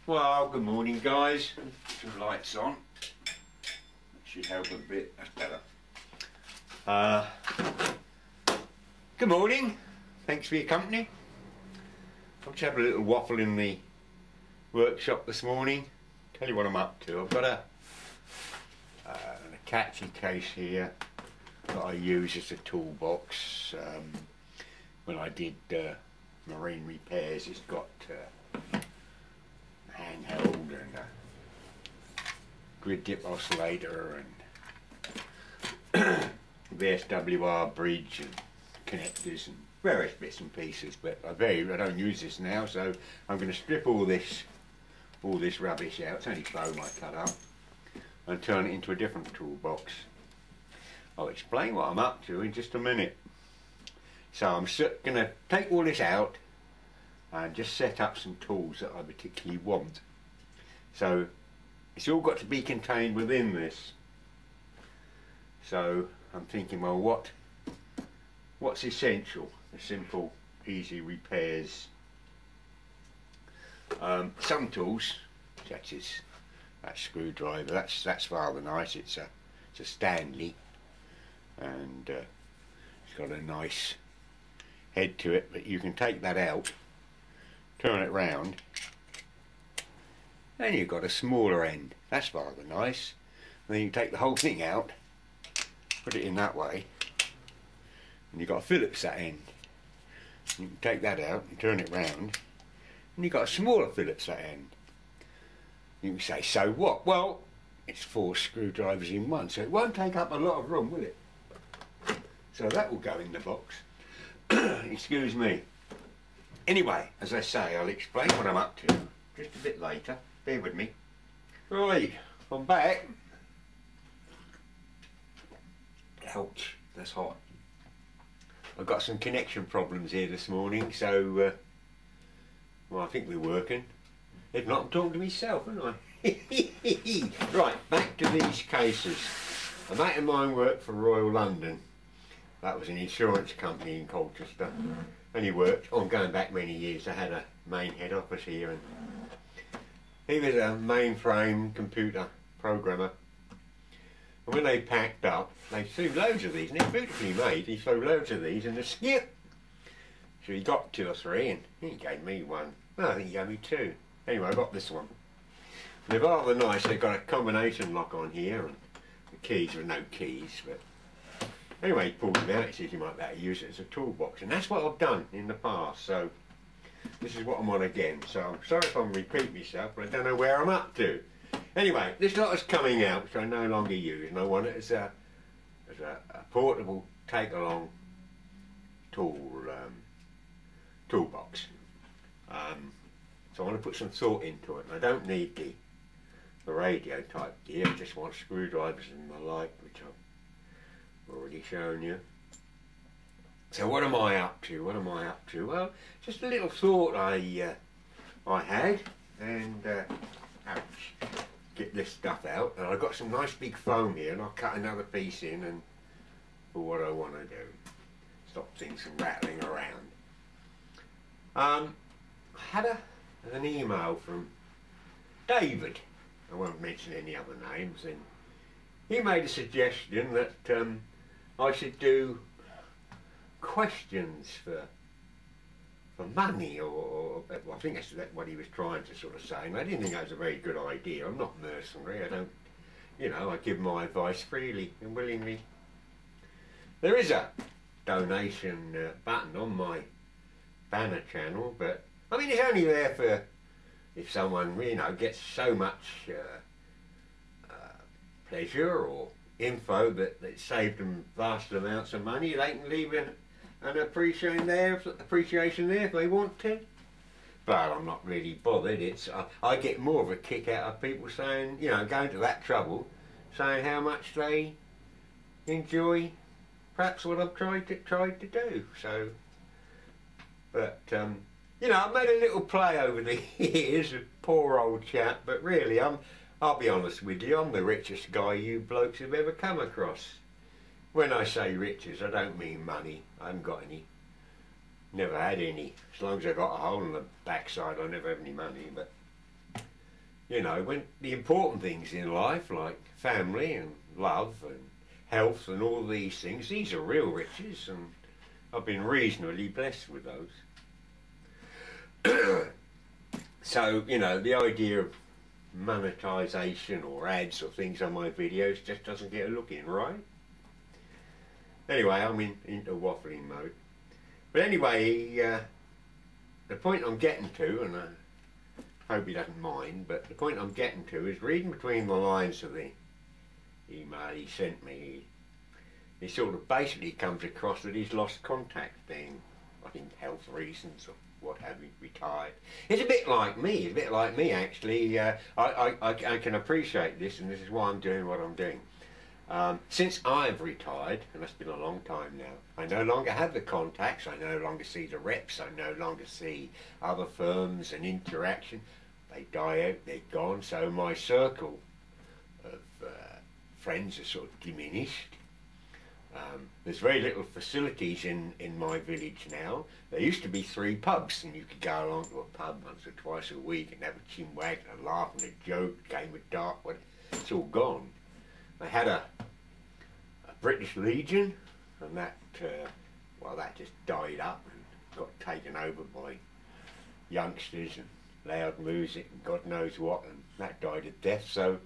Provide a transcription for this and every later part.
Well, good morning guys. Some lights on. That should help a bit, that's better. Good morning. Thanks for your company. I'll just have a little waffle in the workshop this morning. Tell you what I'm up to. I've got a catchy case here that I use as a toolbox. When I did marine repairs, it's got handheld and a grid dip oscillator and VSWR bridge and connectors and various bits and pieces, but I don't use this now, so I'm going to strip all this rubbish out. It's only foam I cut up, and turn it into a different toolbox. I'll explain what I'm up to in just a minute. So I'm going to take all this out and just set up some tools that I particularly want. So it's all got to be contained within this. So I'm thinking, well, what's essential? The simple, easy repairs. Some tools, such as that screwdriver, that's rather nice. It's a Stanley, and it's got a nice head to it, but you can take that out, turn it round, and you've got a smaller end. That's rather nice. And then you take the whole thing out, put it in that way, and you've got a Phillips that end. You can take that out and turn it round, and you've got a smaller Phillips that end. You can say, so what? Well, it's 4 screwdrivers in one, so it won't take up a lot of room, will it? So that will go in the box. Excuse me. Anyway, as I say, I'll explain what I'm up to just a bit later. Bear with me. Right, I'm back. Ouch, that's hot. I've got some connection problems here this morning, so well, I think we're working. If not, I'm talking to myself, aren't I? Right, back to these cases. A mate of mine worked for Royal London. That was an insurance company in Colchester. And he worked, going back many years. They had a main head office here, and he was a mainframe computer programmer. And when they packed up, they threw loads of these, and they're beautifully made. He threw loads of these in the skip. So he got 2 or 3, and he gave me one. No, I think he gave me 2. Anyway, I got this one. They're rather nice. They've got a combination lock on here, and the keys are no keys. But anyway, he pulled them out. He says you might better use it as a toolbox, and that's what I've done in the past. So this is what I'm on again. So I'm sorry if I'm repeating myself, but I don't know where I'm up to. Anyway, this lot is coming out, which I no longer use, and I want it as a portable take-along toolbox. So I want to put some thought into it, and I don't need the radio type gear. I just want screwdrivers and the like, which I've already shown you. So what am I up to? What am I up to? Well, just a little thought I had, and ouch, get this stuff out. And I've got some nice big foam here, and I'll cut another piece in, and for what I want to do, stop things from rattling around. I had an email from David. I won't mention any other names, and he made a suggestion that I should do questions for money, or well, I think that's what he was trying to sort of say, and I didn't think that was a very good idea. I'm not mercenary. I don't, I give my advice freely and willingly. There is a donation button on my banner channel, but I mean, it's only there for if someone, gets so much pleasure or info that it saved them vast amounts of money. They can leave an appreciation there if they want to. But I'm not really bothered. I get more of a kick out of people saying, going to that trouble, saying how much they enjoy perhaps what I've tried to do. So, but I've made a little play over the years, a poor old chap, but really, I'll be honest with you, I'm the richest guy you blokes have ever come across. When I say riches, I don't mean money. I haven't got any. Never had any. As long as I got a hole in the backside, I never have any money. But You know, when the important things in life, like family and love and health and all these things, these are real riches, and I've been reasonably blessed with those. So, you know, the idea of monetization or ads or things on my videos just doesn't get a look in, right? Anyway, I'm into waffling mode. But anyway, the point I'm getting to, and I hope he doesn't mind, but the point I'm getting to is reading between the lines of the email he sent me, he sort of basically comes across that he's lost contact, being, I think, health reasons or what have you, retired. It's a bit like me, actually. I can appreciate this, and this is why I'm doing what I'm doing. Since I've retired, and that's been a long time now, I no longer have the contacts, I no longer see the reps, I no longer see other firms and interaction. They die out, they're gone, so my circle of friends are sort of diminished. There's very little facilities in my village now. There used to be 3 pubs, and you could go along to a pub once or twice a week and have a chinwag and a laugh and a joke, game of dart. It's all gone. They had a British Legion, and that, well, that just died up and got taken over by youngsters and loud music and God knows what, and that died a death. So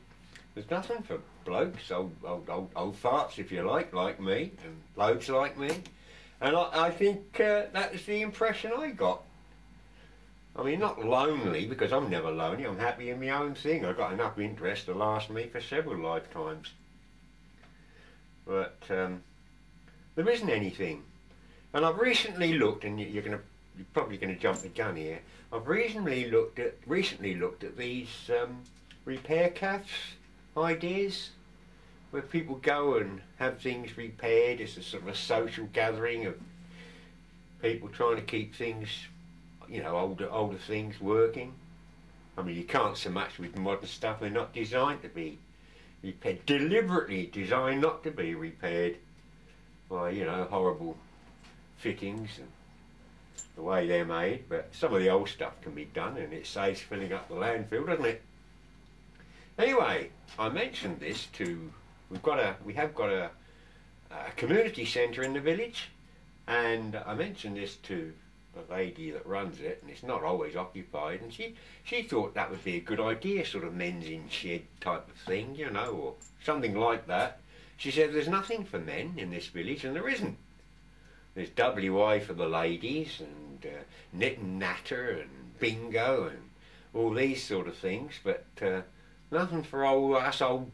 there's nothing for blokes, old farts if you like me, and blokes like me. And I think that was the impression I got. I mean, not lonely, because I'm never lonely, I'm happy in my own thing. I've got enough interest to last me for several lifetimes. But there isn't anything. And I've recently looked, and you're probably going to jump the gun here. I've recently looked at these repair cafes ideas, where people go and have things repaired. It's a sort of a social gathering of people trying to keep things, you know, older things working. I mean, you can't so much with modern stuff. They're not designed to be repaired, deliberately designed not to be repaired by, you know, horrible fittings and the way they're made. But some of the old stuff can be done, and it saves filling up the landfill, doesn't it? Anyway, I mentioned this to, we have got a community centre in the village, and I mentioned this to the lady that runs it, and it's not always occupied, and she thought that would be a good idea, sort of men's in shed type of thing, you know, or something like that. She said there's nothing for men in this village, and there isn't. There's WA for the ladies, and knit and natter, and bingo, and all these sort of things, but nothing for us old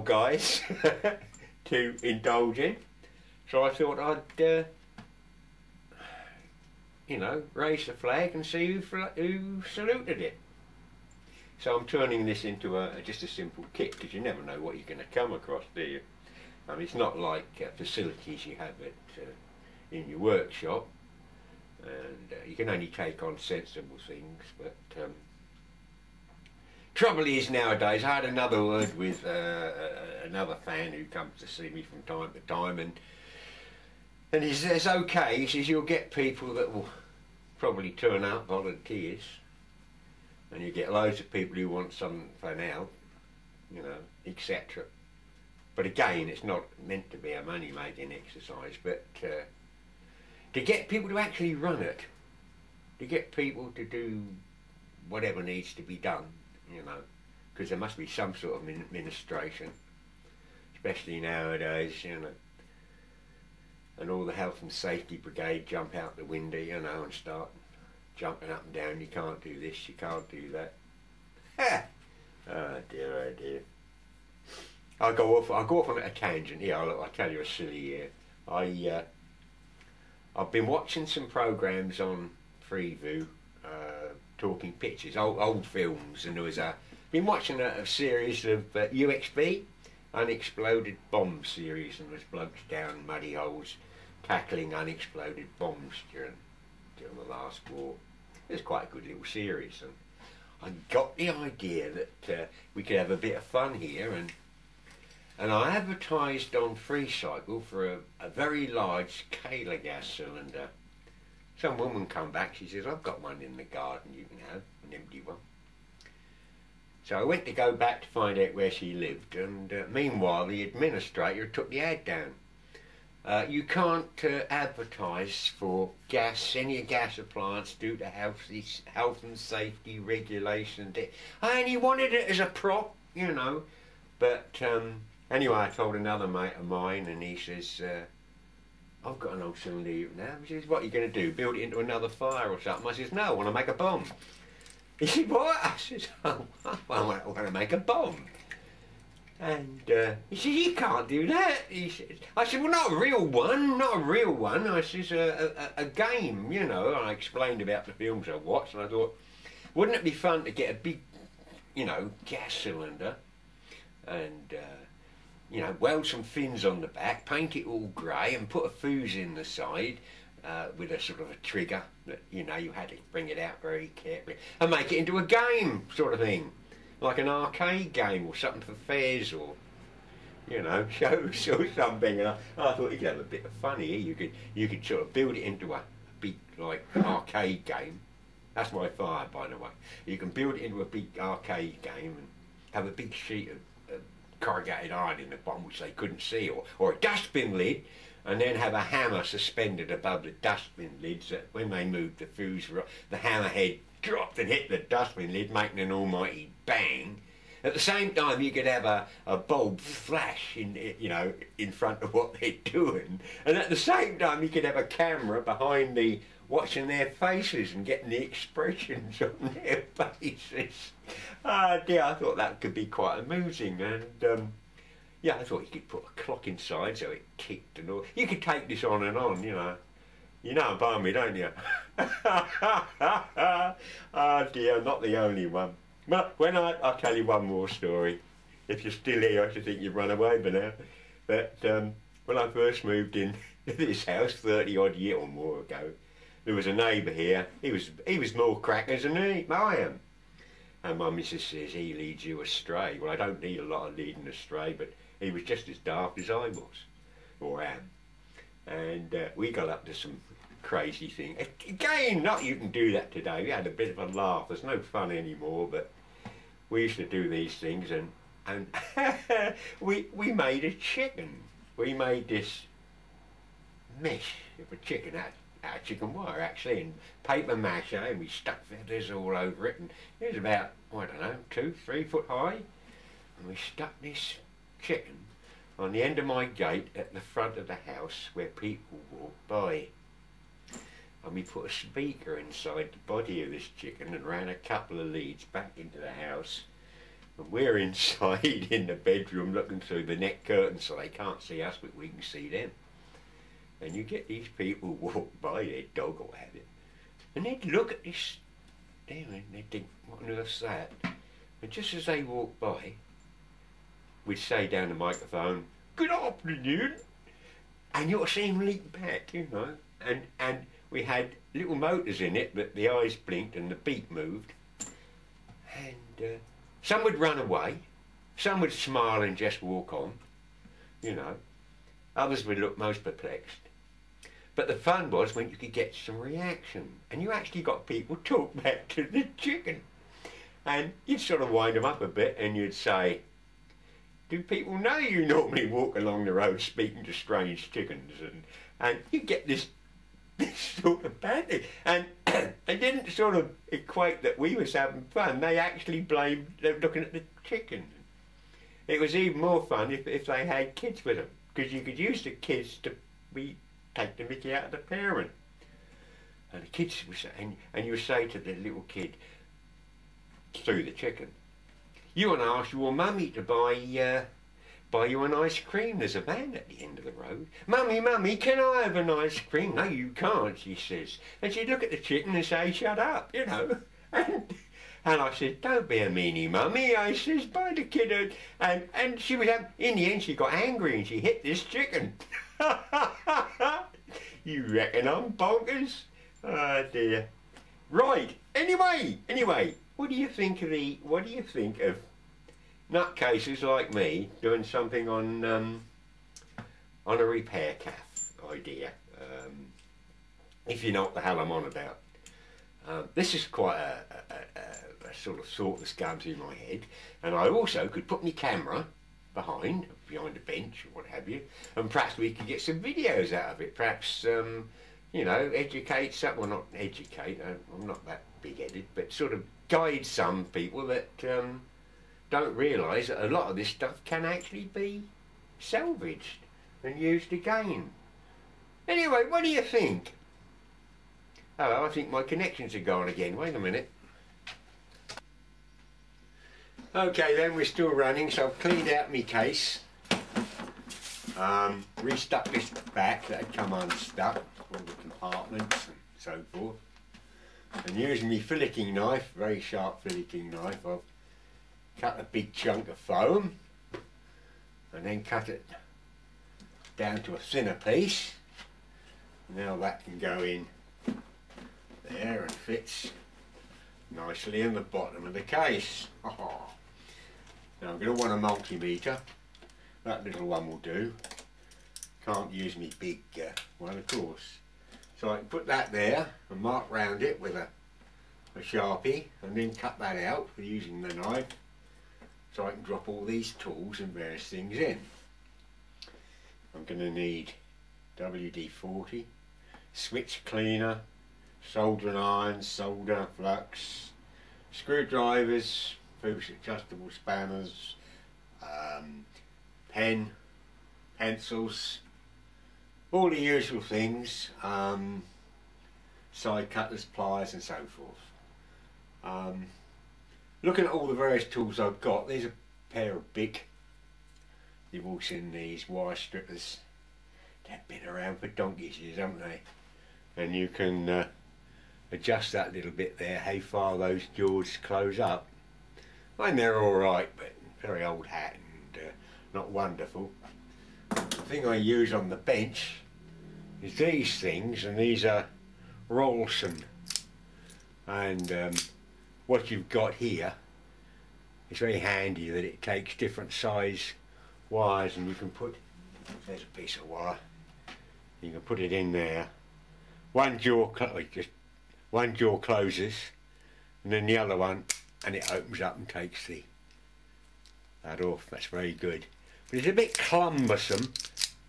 guys to indulge in. So I thought I'd, you know, raise the flag and see who saluted it. So I'm turning this into just a simple kit, because you never know what you're going to come across, do you? I mean, it's not like facilities you have in your workshop, and you can only take on sensible things, but trouble is nowadays, I had another word with another fan who comes to see me from time to time, and he says, okay, he says, you'll get people that will probably turn out volunteers, and you get loads of people who want something for now, you know, etc. But again, it's not meant to be a money-making exercise, but to get people to actually run it, to get people to do whatever needs to be done, you know, because there must be some sort of administration, especially nowadays, you know, and all the health and safety brigade jump out the window, you know, and start jumping up and down. You can't do this, you can't do that. Oh dear, oh dear. I'll go off on a tangent here. I'll tell you a silly year. I've been watching some programs on Freeview, talking pictures, old films, and there was been watching a series of UXB, Unexploded Bomb series, and there's blokes down muddy holes tackling unexploded bombs during the last war. It was quite a good little series, and I got the idea that we could have a bit of fun here, and I advertised on FreeCycle for a very large Kaler gas cylinder Some woman come back, she says, I've got one in the garden you can have, an empty one. So I went to go back to find out where she lived, and meanwhile the administrator took the ad down. You can't advertise for gas, any gas appliance due to health and safety regulations. I only wanted it as a prop, you know. But anyway, I told another mate of mine, and he says, I've got an old cylinder now. He says, what are you going to do, build it into another fire or something? I says, no, I want to make a bomb. He said, what? I says, oh, I want to make a bomb. And he said, you can't do that. I said, well, not a real one, not a real one. I says, a game, you know. I explained about the films I watched, and I thought, wouldn't it be fun to get a big, you know, gas cylinder and, you know, weld some fins on the back, paint it all grey and put a fuse in the side with a sort of a trigger that, you know, you had to bring it out very carefully and make it into a game sort of thing. Like an arcade game or something for fairs, or, you know, shows or something. And I thought you could have a bit of fun here. You could sort of build it into a big, like, arcade game. That's my fire, by the way. You can build it into a big arcade game and have a big sheet of corrugated iron in the bottom which they couldn't see, or a dustbin lid, and then have a hammer suspended above the dustbin lid so that when they moved the fuse, the hammer head dropped and hit the dustbin lid, making an almighty bang. At the same time, you could have a bulb flash in, you know, in front of what they're doing, and at the same time, you could have a camera behind the watching their faces and getting the expressions on their faces. Ah dear, I thought that could be quite amusing, and yeah, I thought you could put a clock inside so it ticked and all. You could take this on and on, you know. You know about me, don't you? Oh dear, not the only one. But when I'll tell you one more story. If you're still here, I should think you've run away by now. But when I first moved in this house 30 odd years or more ago, there was a neighbour here. He was more crackers than I am. And my missus says, he leads you astray. Well, I don't need a lot of leading astray, but he was just as daft as I was, or am. And we got up to some crazy thing. Again, not you can do that today. We had a bit of a laugh. There's no fun anymore, but we used to do these things, and we made a chicken. We made this mesh of a chicken out of chicken wire, actually, and paper mache, and we stuck feathers all over it, and it was about, I don't know, 2-3 foot high, and we stuck this chicken on the end of my gate at the front of the house where people walk by. And we put a speaker inside the body of this chicken and ran a couple of leads back into the house. And we're inside in the bedroom looking through the net curtains so they can't see us, but we can see them. And you get these people walk by, their dog will have it, and they'd look at this thing and they'd think, what on earth's that? And just as they walk by, we'd say down the microphone, good afternoon, and you'll see them leap back, you know, and we had little motors in it, but the eyes blinked and the beak moved. And some would run away, some would smile and just walk on, you know. Others would look most perplexed. But the fun was when you could get some reaction, and you actually got people talk back to the chicken. And you'd sort of wind them up a bit and you'd say, do people know you normally walk along the road speaking to strange chickens? And you get this sort of banter, and they didn't sort of equate that we was having fun. They actually blamed them looking at the chicken. It was even more fun if they had kids with them, because you could use the kids to take the mickey out of the parent. And the kids would say, and you would say to the little kid through the chicken, you want to ask your mummy to buy you an ice cream. There's a van at the end of the road. Mummy, mummy, can I have an ice cream? No, you can't, she says. And she'd look at the chicken and say, shut up, you know. And I said, don't be a meanie, mummy. I says, buy the kid a... And she was in the end, she got angry and she hit this chicken. You reckon I'm bonkers? Oh dear. Right. Anyway, what do you think of nutcases like me doing something on a repair cafe idea? if you know what the hell I'm on about. This is quite a sort of thought that's going through my head, and I also could put my camera behind a bench or what have you, and perhaps we could get some videos out of it. Perhaps you know, educate some, well, not educate, I'm not that big-headed, but sort of guide some people that don't realise that a lot of this stuff can actually be salvaged and used again. Anyway, what do you think? Oh, I think my connections are gone again. Wait a minute. Okay then, we're still running, so I've cleaned out my case. Restuck this back that had come unstuck, all the compartments and so forth. And using my filleting knife, very sharp filleting knife, I've cut a big chunk of foam and then cut it down to a thinner piece. Now that can go in there and fits nicely in the bottom of the case. Oh. Now I'm going to want a multimeter. That little one will do. Can't use me big one, of course. So I can put that there and mark round it with a Sharpie, and then cut that out using the knife, so I can drop all these tools and various things in. I'm going to need WD-40, switch cleaner, soldering irons, solder, flux, screwdrivers, push adjustable spanners, pen, pencils, all the usual things, side cutters, pliers and so forth. Looking at all the various tools I've got, there's a pair of Bic. You've all seen these wire strippers. They've been around for donkey's years, haven't they? And you can adjust that little bit there, how far those jaws close up. And they're alright, but very old hat and not wonderful. The thing I use on the bench is these things, and these are Rolson. And what you've got here is very handy, that it takes different size wires, and you can put, there's a piece of wire, you can put it in there. One jaw closes, and then the other one, and it opens up and takes that off. That's very good. But it's a bit cumbersome,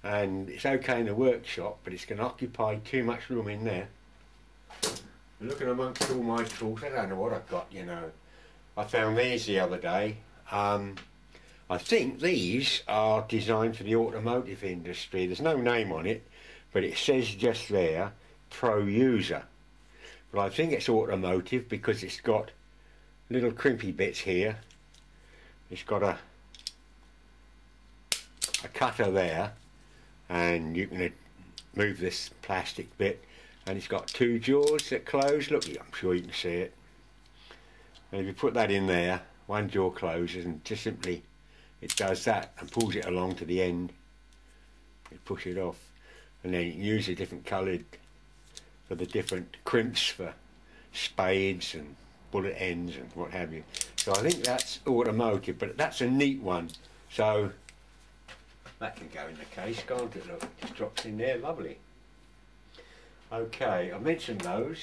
and it's okay in the workshop, but it's going to occupy too much room in there. Looking amongst all my tools, I don't know what I've got, you know. I found these the other day. I think these are designed for the automotive industry. There's no name on it, but it says just there, Pro User. But I think it's automotive because it's got little crimpy bits here. It's got a cutter there, and you can move this plastic bit, and it's got two jaws that close. Look, I'm sure you can see it. And if you put that in there, one jaw closes, and just simply it does that and pulls it along to the end. You push it off, and then you can use a different coloured for the different crimps for spades and bullet ends and what have you. So I think that's automotive, but that's a neat one. So that can go in the case, can't it? Look, it just drops in there, lovely. Okay, I mentioned those.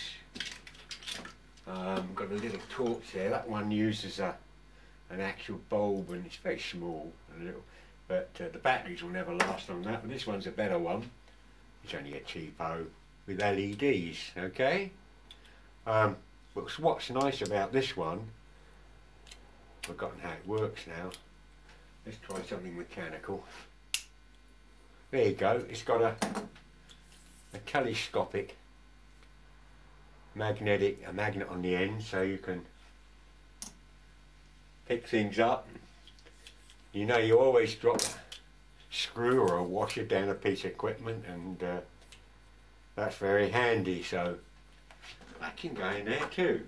Got a little torch there. That one uses an actual bulb, and it's very small, a little, but the batteries will never last on that. But this one's a better one. It's only a cheapo with LEDs. Okay. But what's nice about this one, I've forgotten how it works now. Let's try something mechanical. There you go. It's got a telescopic magnet on the end, so you can pick things up. You know, you always drop a screw or a washer down a piece of equipment, and that's very handy, so that can go in there too.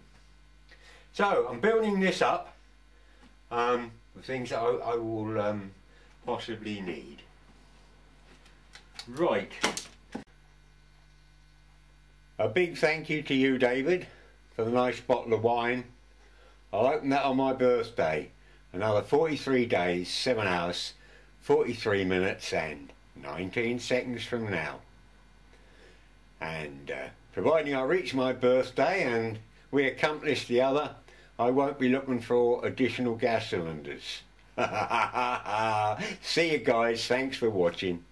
So I'm building this up with things that I will possibly need. Right. A big thank you to you, David, for the nice bottle of wine. I'll open that on my birthday. Another 43 days, 7 hours, 43 minutes and 19 seconds from now. And providing I reach my birthday and we accomplish the other, I won't be looking for additional gas cylinders. See you guys, thanks for watching.